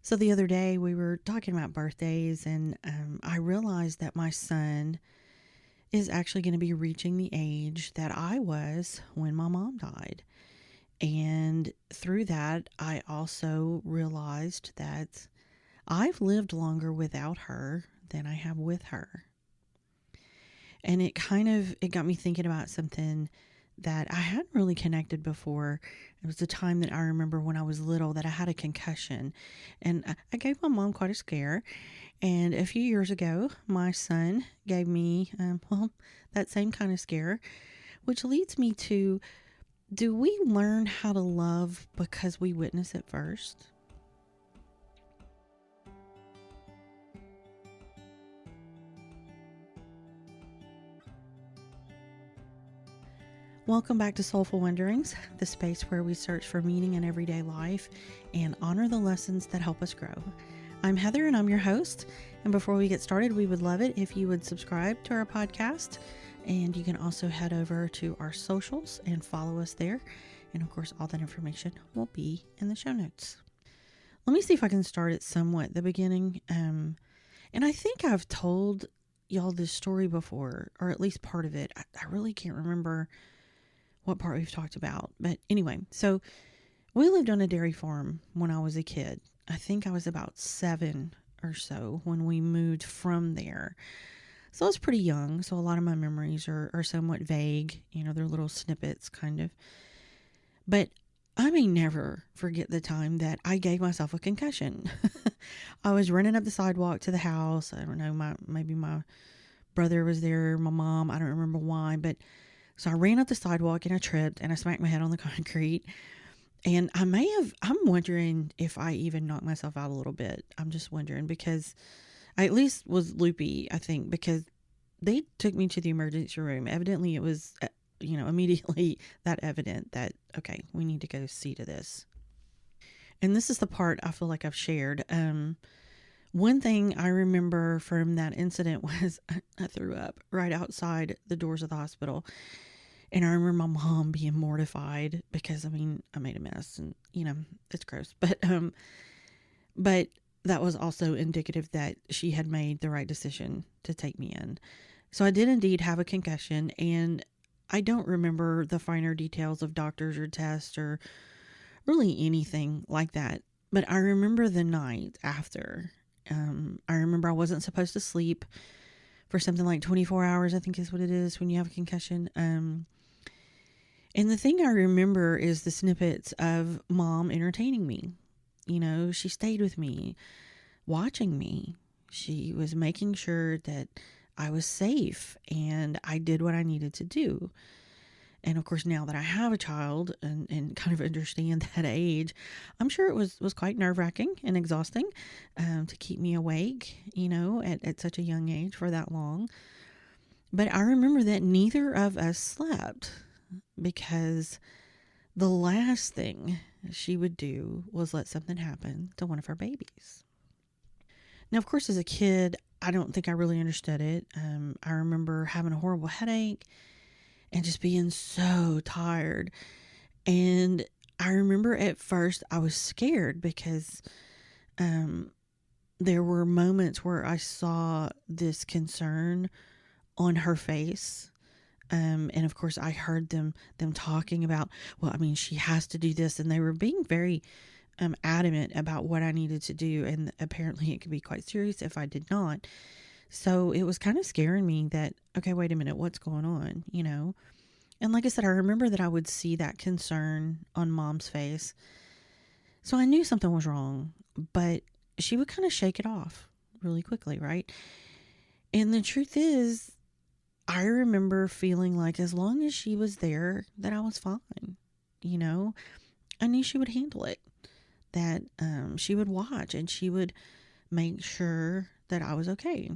So the other day we were talking about birthdays, and I realized that my son is actually going to be reaching the age that I was when my mom died. And through that, I also realized that I've lived longer without her than I have with her. And it got me thinking about something that I hadn't really connected before. It was a time that I remember when I was little that I had a concussion, and I gave my mom quite a scare. And a few years ago, my son gave me, that same kind of scare, which leads me to, do we learn how to love because we witness it first? Welcome back to Soulful Wanderings, the space where we search for meaning in everyday life and honor the lessons that help us grow. I'm Heather and I'm your host. And before we get started, we would love it if you would subscribe to our podcast. And you can also head over to our socials and follow us there. And of course, all that information will be in the show notes. Let me see if I can start at somewhat the beginning. And I think I've told y'all this story before, or at least part of it. I really can't remember what part we've talked about. But anyway, so we lived on a dairy farm when I was a kid. I think I was about 7 or so when we moved from there. So I was pretty young. So a lot of my memories are somewhat vague. You know, they're little snippets kind of. But I may never forget the time that I gave myself a concussion. I was running up the sidewalk to the house. I don't know, maybe my brother was there, my mom. I don't remember why, but so I ran up the sidewalk and I tripped and I smacked my head on the concrete. And I'm wondering if I even knocked myself out a little bit. I'm just wondering because I at least was loopy, I think, because they took me to the emergency room. Evidently, it was, immediately that evident that, okay, we need to go see to this. And this is the part I feel like I've shared. One thing I remember from that incident was I threw up right outside the doors of the hospital. And I remember my mom being mortified because, I made a mess and, it's gross. But that was also indicative that she had made the right decision to take me in. So I did indeed have a concussion, and I don't remember the finer details of doctors or tests or really anything like that. But I remember the night after. I remember I wasn't supposed to sleep for something like 24 hours, I think is what it is when you have a concussion. And the thing I remember is the snippets of mom entertaining me. She stayed with me, watching me. She was making sure that I was safe and I did what I needed to do. And of course, now that I have a child and kind of understand that age, I'm sure it was quite nerve-wracking and exhausting to keep me awake, at such a young age for that long. But I remember that neither of us slept because the last thing she would do was let something happen to one of her babies. Now, of course, as a kid, I don't think I really understood it. I remember having a horrible headache and just being so tired. And I remember at first I was scared because there were moments where I saw this concern on her face. And of course I heard them talking about, she has to do this. And they were being very adamant about what I needed to do. And apparently it could be quite serious if I did not. So it was kind of scaring me that, okay, wait a minute, what's going on, And like I said, I remember that I would see that concern on mom's face. So I knew something was wrong, but she would kind of shake it off really quickly, right? And the truth is, I remember feeling like as long as she was there, that I was fine. I knew she would handle it, that she would watch and she would make sure that I was okay.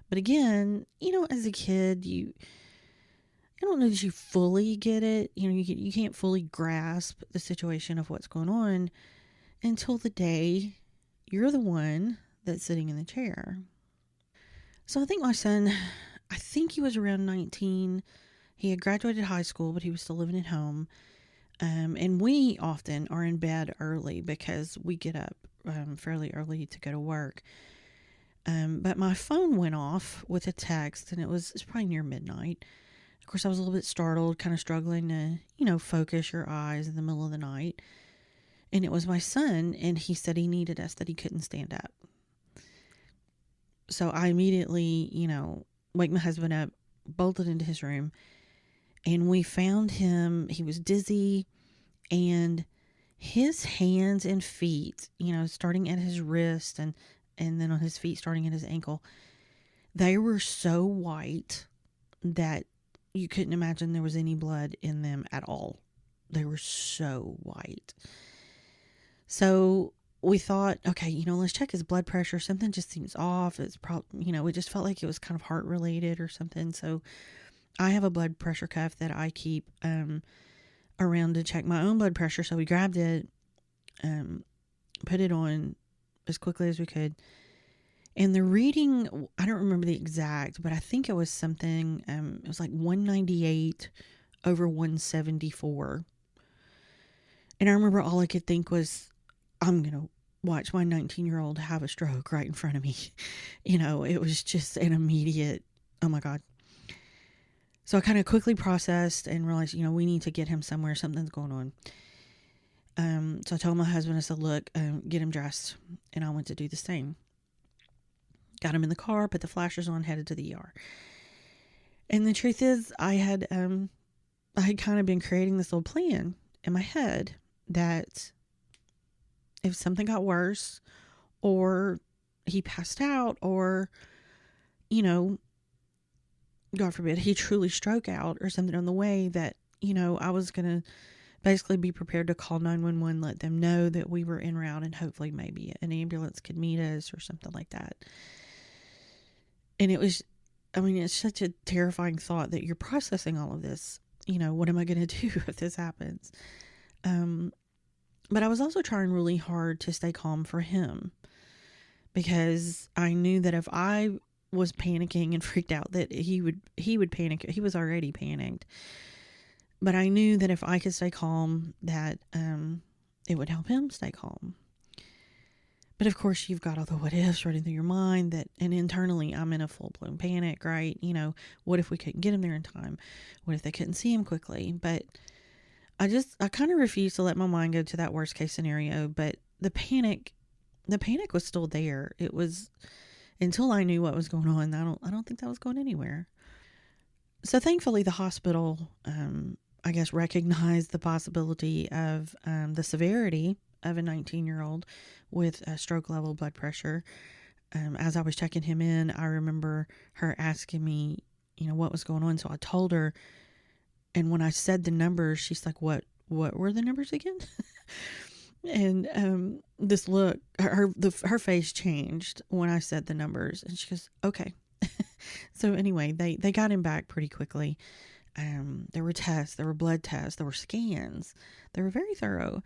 But again, as a kid, I don't know that you fully get it. You can't fully grasp the situation of what's going on until the day you're the one that's sitting in the chair. So I think my son, I think he was around 19. He had graduated high school, but he was still living at home. And we often are in bed early because we get up fairly early to go to work. But my phone went off with a text, and it's probably near midnight. Of course, I was a little bit startled, kind of struggling to, focus your eyes in the middle of the night. And it was my son, and he said he needed us, that he couldn't stand up. So I immediately, wake my husband up, bolted into his room, and we found him. He was dizzy, and his hands and feet, starting at his wrist and then on his feet, starting at his ankle, they were so white that you couldn't imagine there was any blood in them at all. They were so white. So we thought, okay, let's check his blood pressure. Something just seems off. It's probably, it just felt like it was kind of heart related or something. So I have a blood pressure cuff that I keep around to check my own blood pressure. So we grabbed it, put it on as quickly as we could. And the reading, I don't remember the exact, but I think it was something, it was like 198 over 174. And I remember all I could think was, I'm going to watch my 19-year-old have a stroke right in front of me. It was just an immediate, oh my God. So I kind of quickly processed and realized, we need to get him somewhere. Something's going on. So I told my husband, I said, look, get him dressed. And I went to do the same. Got him in the car, put the flashers on, headed to the ER. And the truth is, I had kind of been creating this little plan in my head that if something got worse, or he passed out, or, God forbid, he truly stroke out or something on the way, that, I was going to basically be prepared to call 911, let them know that we were en route, and hopefully maybe an ambulance could meet us or something like that. And it was, it's such a terrifying thought that you're processing all of this. What am I going to do if this happens? But I was also trying really hard to stay calm for him, because I knew that if I was panicking and freaked out, that he would panic. He was already panicked. But I knew that if I could stay calm, that it would help him stay calm. But of course, you've got all the what ifs running through your mind, and internally I'm in a full-blown panic, right? What if we couldn't get him there in time? What if they couldn't see him quickly? But I kind of refused to let my mind go to that worst case scenario. But the panic was still there. It was, until I knew what was going on, I don't think that was going anywhere. So thankfully the hospital, I guess, recognized the possibility of the severity of a 19-year-old with a stroke level blood pressure. As I was checking him in, I remember her asking me, what was going on. So I told her, and when I said the numbers, she's like, what were the numbers again? And this look, her face changed when I said the numbers, and she goes, okay. So anyway, they got him back pretty quickly. There were tests, there were blood tests, there were scans. They were very thorough.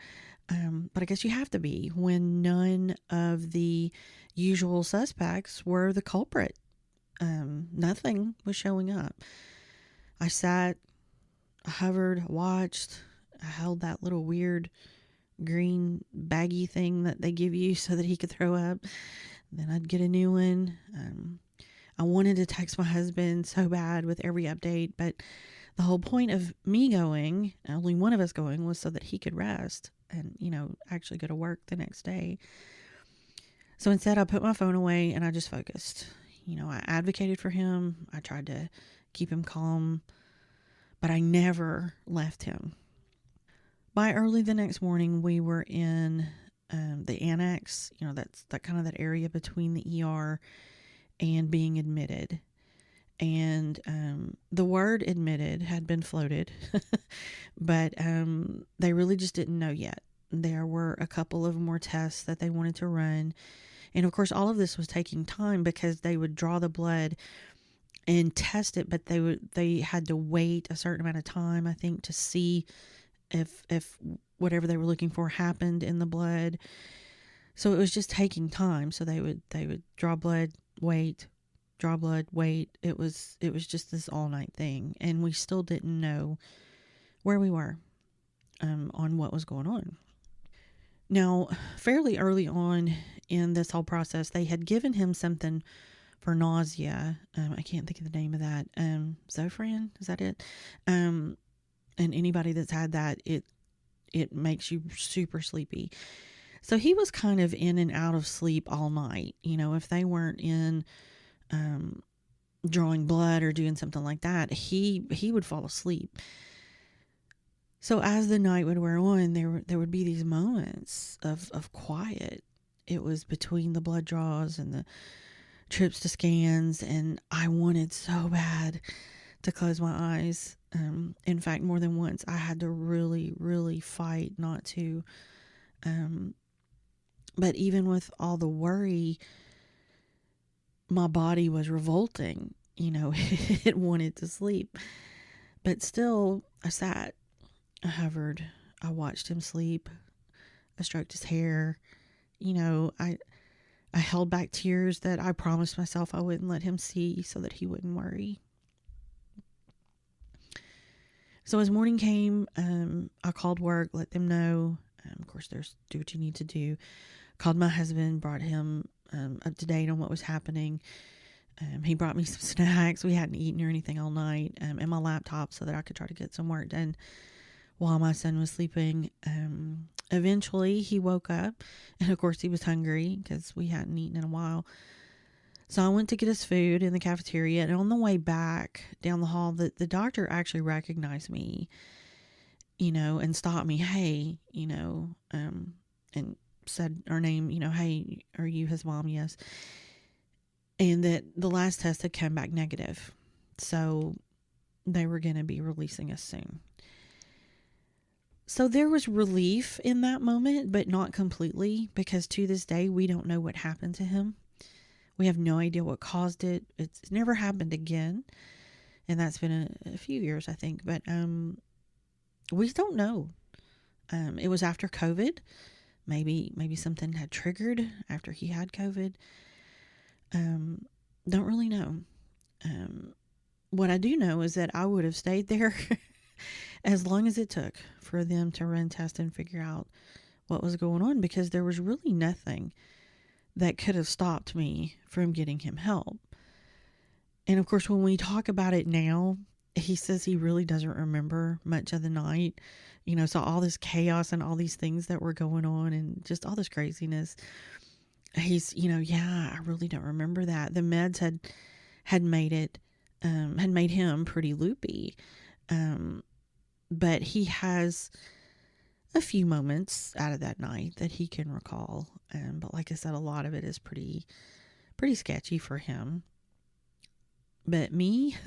But I guess you have to be when none of the usual suspects were the culprit. Nothing was showing up. I sat, I hovered, watched. I held that little weird green baggy thing that they give you so that he could throw up. Then I'd get a new one. I wanted to text my husband so bad with every update, but the whole point of me going, only one of us going, was so that he could rest and, actually go to work the next day. So instead, I put my phone away and I just focused. I advocated for him. I tried to keep him calm, but I never left him. By early the next morning, we were in the annex. That's that kind of that area between the ER and being admitted. And the word admitted had been floated, but they really just didn't know yet. There were a couple of more tests that they wanted to run. And of course, all of this was taking time because they would draw the blood and test it, but they had to wait a certain amount of time, I think, to see if whatever they were looking for happened in the blood. So it was just taking time. So they would draw blood, wait, draw blood, wait. It was just this all night thing, and we still didn't know where we were on what was going on. Now, fairly early on in this whole process, they had given him something for nausea. I can't think of the name of that. Zofran, is that it? Um, and anybody that's had that, it makes you super sleepy. So he was kind of in and out of sleep all night. If they weren't in drawing blood or doing something like that, he would fall asleep. So as the night would wear on, there would be these moments of quiet. It was between the blood draws and the trips to scans, and I wanted so bad to close my eyes. In fact, more than once, I had to really, really fight not to. But even with all the worry, my body was revolting. It wanted to sleep. But still, I sat, I hovered, I watched him sleep, I stroked his hair. I held back tears that I promised myself I wouldn't let him see so that he wouldn't worry. So as morning came, I called work, let them know. Of course, there's do what you need to do. Called my husband, brought him up to date on what was happening. He brought me some snacks. We hadn't eaten or anything all night, and my laptop so that I could try to get some work done while my son was sleeping. Eventually, he woke up, and of course, he was hungry because we hadn't eaten in a while. So I went to get his food in the cafeteria, and on the way back down the hall, the doctor actually recognized me, and stopped me. Hey, and said our name, hey, are you his mom? Yes. And that the last test had come back negative. So they were going to be releasing us soon. So there was relief in that moment, but not completely, because to this day, we don't know what happened to him. We have no idea what caused it. It's never happened again. And that's been a few years, I think. But we don't know. It was after COVID. Maybe something had triggered after he had COVID. Don't really know. What I do know is that I would have stayed there as long as it took for them to run tests and figure out what was going on, because there was really nothing that could have stopped me from getting him help. And of course, when we talk about it now, he says he really doesn't remember much of the night. So all this chaos and all these things that were going on and just all this craziness. He's, yeah, I really don't remember that. The meds had made him pretty loopy. But he has a few moments out of that night that he can recall. But like I said, a lot of it is pretty sketchy for him. But me,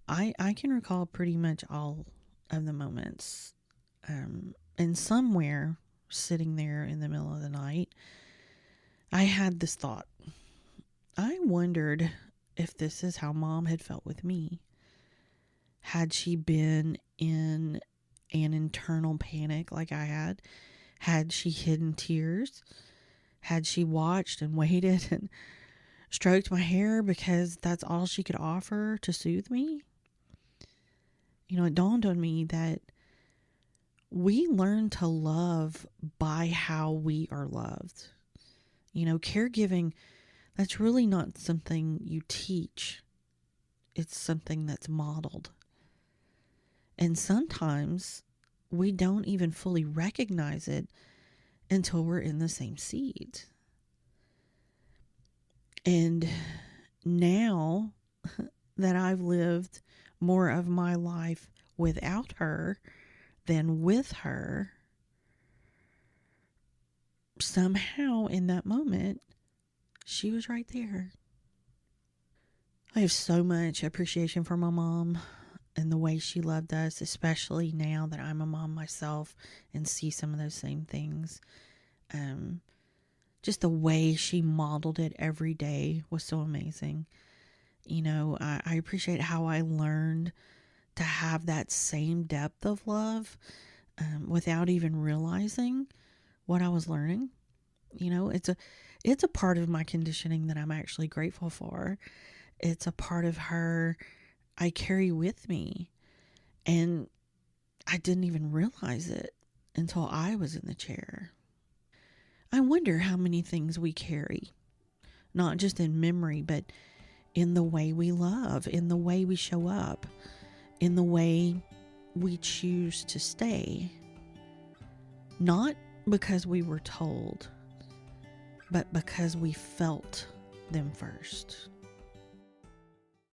I can recall pretty much all of the moments. And somewhere sitting there in the middle of the night, I had this thought. I wondered if this is how Mom had felt with me. Had she been in an internal panic like I had? Had she hidden tears? Had she watched and waited and stroked my hair because that's all she could offer to soothe me? It dawned on me that we learn to love by how we are loved. Caregiving, that's really not something you teach. It's something that's modeled. And sometimes we don't even fully recognize it until we're in the same seat. And now that I've lived more of my life without her than with her, somehow in that moment, she was right there. I have so much appreciation for my mom and the way she loved us, especially now that I'm a mom myself and see some of those same things. Just the way she modeled it every day was so amazing. I appreciate how I learned to have that same depth of love without even realizing what I was learning. It's a part of my conditioning that I'm actually grateful for. It's a part of her I carry with me. And I didn't even realize it until I was in the chair. I wonder how many things we carry, not just in memory, but in the way we love, in the way we show up, in the way we choose to stay. Not because we were told, but because we felt them first.